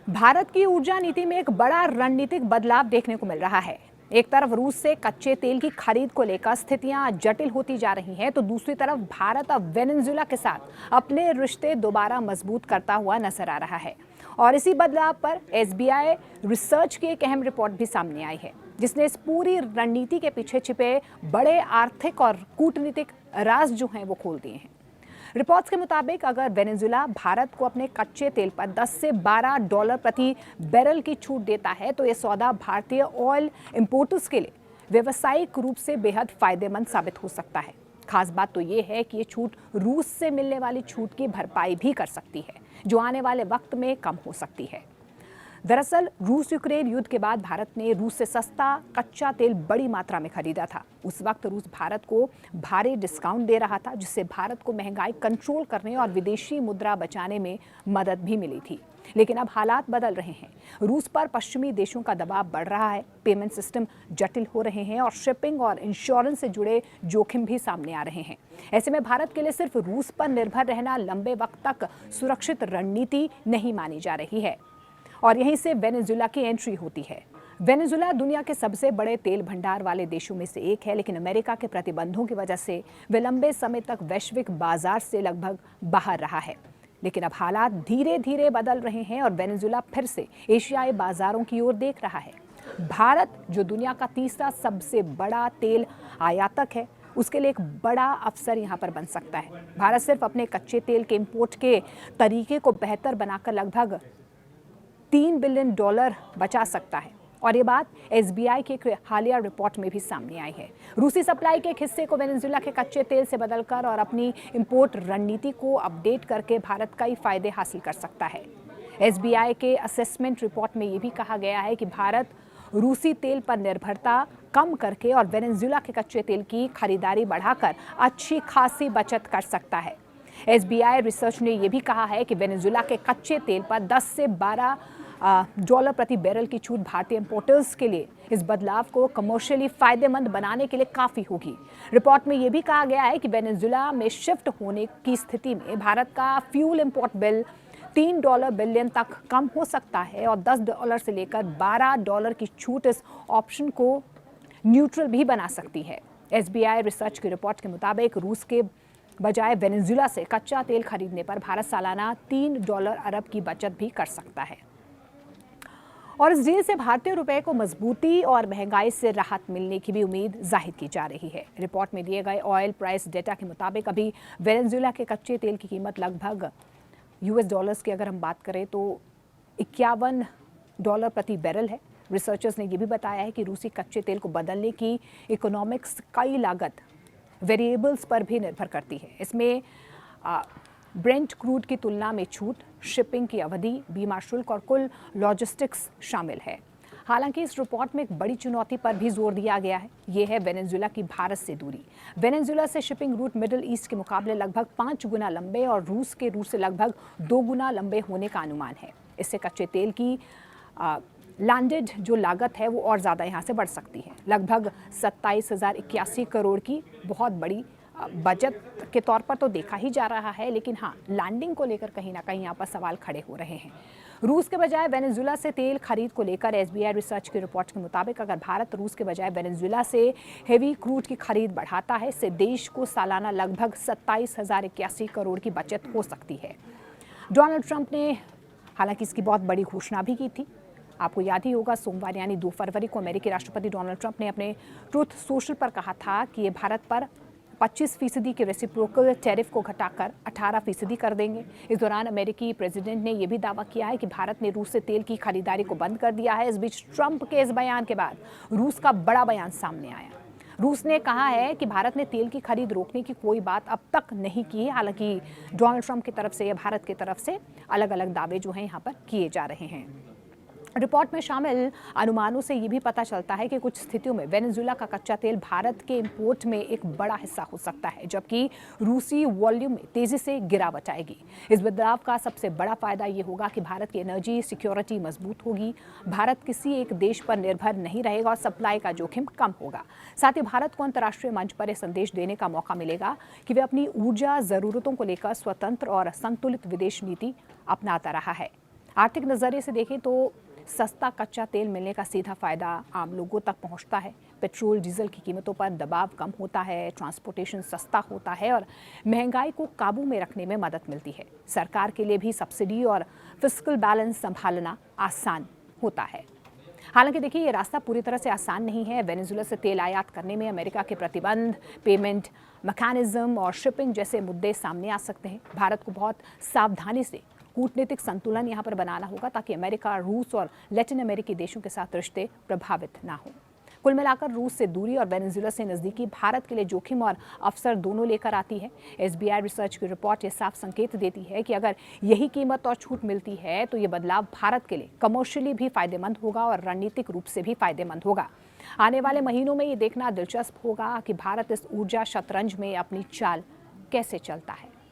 भारत की ऊर्जा नीति में एक बड़ा रणनीतिक बदलाव देखने को मिल रहा है। एक तरफ रूस से कच्चे तेल की खरीद को लेकर स्थितियां जटिल होती जा रही हैं, तो दूसरी तरफ भारत अब वेनेजुएला के साथ अपने रिश्ते दोबारा मजबूत करता हुआ नजर आ रहा है। और इसी बदलाव पर एसबीआई रिसर्च की एक अहम रिपोर्ट भी सामने आई है, जिसने इस पूरी रणनीति के पीछे छिपे बड़े आर्थिक और कूटनीतिक राज जो हैं वो खोल दिए हैं। रिपोर्ट्स के मुताबिक अगर वेनेजुएला भारत को अपने कच्चे तेल पर 10 से 12 डॉलर प्रति बैरल की छूट देता है, तो यह सौदा भारतीय ऑयल इंपोर्टर्स के लिए व्यावसायिक रूप से बेहद फायदेमंद साबित हो सकता है। खास बात तो ये है कि ये छूट रूस से मिलने वाली छूट की भरपाई भी कर सकती है, जो आने वाले वक्त में कम हो सकती है। दरअसल रूस यूक्रेन युद्ध के बाद भारत ने रूस से सस्ता कच्चा तेल बड़ी मात्रा में खरीदा था। उस वक्त रूस भारत को भारी डिस्काउंट दे रहा था, जिससे भारत को महंगाई कंट्रोल करने और विदेशी मुद्रा बचाने में मदद भी मिली थी। लेकिन अब हालात बदल रहे हैं। रूस पर पश्चिमी देशों का दबाव बढ़ रहा है, पेमेंट सिस्टम जटिल हो रहे हैं और शिपिंग और इंश्योरेंस से जुड़े जोखिम भी सामने आ रहे हैं। ऐसे में भारत के लिए सिर्फ रूस पर निर्भर रहना लंबे वक्त तक सुरक्षित रणनीति नहीं मानी जा रही है। और यहीं से वेनेजुएला की एंट्री होती है। वेनेजुएला दुनिया के सबसे बड़े तेल भंडार वाले देशों में से एक है, लेकिन अमेरिका के प्रतिबंधों की वजह से वे लंबे समय तक वैश्विक बाजार से लगभग बाहर रहा है। लेकिन अब हालात धीरे धीरे बदल रहे हैं और वेनेजुएला फिर से एशियाई बाजारों की ओर देख रहा है। भारत, जो दुनिया का तीसरा सबसे बड़ा तेल आयातक है, उसके लिए एक बड़ा अवसर यहाँ पर बन सकता है। भारत सिर्फ अपने कच्चे तेल के इंपोर्ट के तरीके को बेहतर बनाकर लगभग $3 बिलियन बचा सकता है। और ये बात एसबीआई की एक हालिया रिपोर्ट में भी सामने आई है। रूसी सप्लाई के एक हिस्से को वेनेजुएला के कच्चे तेल से बदलकर और अपनी इंपोर्ट रणनीति को अपडेट करके भारत कई फायदे हासिल कर सकता है। एसबीआई के असेसमेंट रिपोर्ट में ये भी कहा गया है कि भारत रूसी तेल पर निर्भरता कम करके और वेनेजुएला के कच्चे तेल की खरीदारी बढ़ाकर अच्छी खासी बचत कर सकता है। एसबीआई रिसर्च ने यह भी कहा है कि वेनेजुएला के कच्चे तेल पर 10 से 12 डॉलर प्रति बैरल की छूट भारतीय इंपोर्टर्स के लिए इस बदलाव को कमर्शियली फायदेमंद बनाने के लिए काफ़ी होगी। रिपोर्ट में यह भी कहा गया है कि वेनेजुएला में शिफ्ट होने की स्थिति में भारत का फ्यूल इंपोर्ट बिल $3 बिलियन तक कम हो सकता है और $10 से लेकर $12 की छूट इस ऑप्शन को न्यूट्रल भी बना सकती है। एसबीआई रिसर्च की रिपोर्ट के मुताबिक रूस के बजाय वेनेजुएला से कच्चा तेल खरीदने पर भारत सालाना $3 अरब की बचत भी कर सकता है। और इस डील से भारतीय रुपए को मजबूती और महंगाई से राहत मिलने की भी उम्मीद जाहिर की जा रही है। रिपोर्ट में दिए गए ऑयल प्राइस डेटा के मुताबिक अभी वेनेजुएला के कच्चे तेल की कीमत लगभग $US की अगर हम बात करें तो $51 प्रति बैरल है। रिसर्चर्स ने यह भी बताया है कि रूसी कच्चे तेल को बदलने की इकोनॉमिक्स कई लागत वेरिएबल्स पर भी निर्भर करती है। इसमें ब्रेंट क्रूड की तुलना में छूट, शिपिंग की अवधि, बीमा शुल्क और कुल लॉजिस्टिक्स शामिल है। हालांकि इस रिपोर्ट में एक बड़ी चुनौती पर भी जोर दिया गया है। ये है वेनेजुएला की भारत से दूरी। वेनेजुएला से शिपिंग रूट मिडिल ईस्ट के मुकाबले लगभग 5 गुना लंबे और रूस के रूट से लगभग 2 गुना लंबे होने का अनुमान है। इससे कच्चे तेल की लैंडेड जो लागत है वो और ज़्यादा यहाँ से बढ़ सकती है। लगभग 27,081 करोड़ की बहुत बड़ी बजट के तौर पर तो देखा ही जा रहा है, लेकिन हाँ, लैंडिंग को लेकर कहीं ना कहीं यहाँ पर सवाल खड़े हो रहे हैं। रूस के बजाय वेनेजुएला से तेल खरीद को लेकर एसबीआई रिसर्च की रिपोर्ट के मुताबिक अगर भारत रूस के बजाय वेनेजुएला से हेवी क्रूड की खरीद बढ़ाता है, इससे देश को सालाना लगभग 27,081 करोड़ की बचत हो सकती है। डोनाल्ड ट्रंप ने हालांकि इसकी बहुत बड़ी घोषणा भी की थी। आपको याद ही होगा, सोमवार यानी 2 फरवरी को अमेरिकी राष्ट्रपति डोनाल्ड ट्रंप ने अपने ट्रूथ सोशल पर कहा था कि ये भारत पर 25% के रेसिप्रोकल टैरिफ को घटाकर 18% कर देंगे। इस दौरान अमेरिकी प्रेसिडेंट ने यह भी दावा किया है कि भारत ने रूस से तेल की खरीदारी को बंद कर दिया है। इस बीच ट्रंप के इस बयान के बाद रूस का बड़ा बयान सामने आया। रूस ने कहा है कि भारत ने तेल की खरीद रोकने की कोई बात अब तक नहीं की है। हालांकि डोनाल्ड ट्रंप की तरफ से या भारत की तरफ से अलग अलग दावे जो हैं यहाँ पर किए जा रहे हैं। रिपोर्ट में शामिल अनुमानों से ये भी पता चलता है कि कुछ स्थितियों में वेनेजुएला का कच्चा तेल भारत के इंपोर्ट में एक बड़ा हिस्सा हो सकता है, जबकि रूसी वॉल्यूम में तेजी से गिरावट आएगी। इस बदलाव का सबसे बड़ा फायदा ये होगा कि भारत की एनर्जी सिक्योरिटी मजबूत होगी। भारत किसी एक देश पर निर्भर नहीं रहेगा और सप्लाई का जोखिम कम होगा। साथ ही भारत को अंतर्राष्ट्रीय मंच पर यह संदेश देने का मौका मिलेगा कि वे अपनी ऊर्जा जरूरतों को लेकर स्वतंत्र और संतुलित विदेश नीति अपनाता रहा है। आर्थिक नज़रिए से देखें तो सस्ता कच्चा तेल मिलने का सीधा फायदा आम लोगों तक पहुंचता है। पेट्रोल डीजल की कीमतों पर दबाव कम होता है, ट्रांसपोर्टेशन सस्ता होता है और महंगाई को काबू में रखने में मदद मिलती है। सरकार के लिए भी सब्सिडी और फिस्कल बैलेंस संभालना आसान होता है। हालांकि देखिए, ये रास्ता पूरी तरह से आसान नहीं है। वेनेजुएला से तेल आयात करने में अमेरिका के प्रतिबंध, पेमेंट मैकेनिज्म और शिपिंग जैसे मुद्दे सामने आ सकते हैं। भारत को बहुत सावधानी से कूटनीतिक संतुलन यहाँ पर बनाना होगा ताकि अमेरिका, रूस और लैटिन अमेरिकी देशों के साथ रिश्ते प्रभावित ना हों। कुल मिलाकर रूस से दूरी और वेनेजुएला से नज़दीकी भारत के लिए जोखिम और अवसर दोनों लेकर आती है। एसबीआई रिसर्च की रिपोर्ट ये साफ संकेत देती है कि अगर यही कीमत और छूट मिलती है तो ये बदलाव भारत के लिए कमर्शियली भी फायदेमंद होगा और रणनीतिक रूप से भी फायदेमंद होगा। आने वाले महीनों में ये देखना दिलचस्प होगा कि भारत इस ऊर्जा शतरंज में अपनी चाल कैसे चलता है।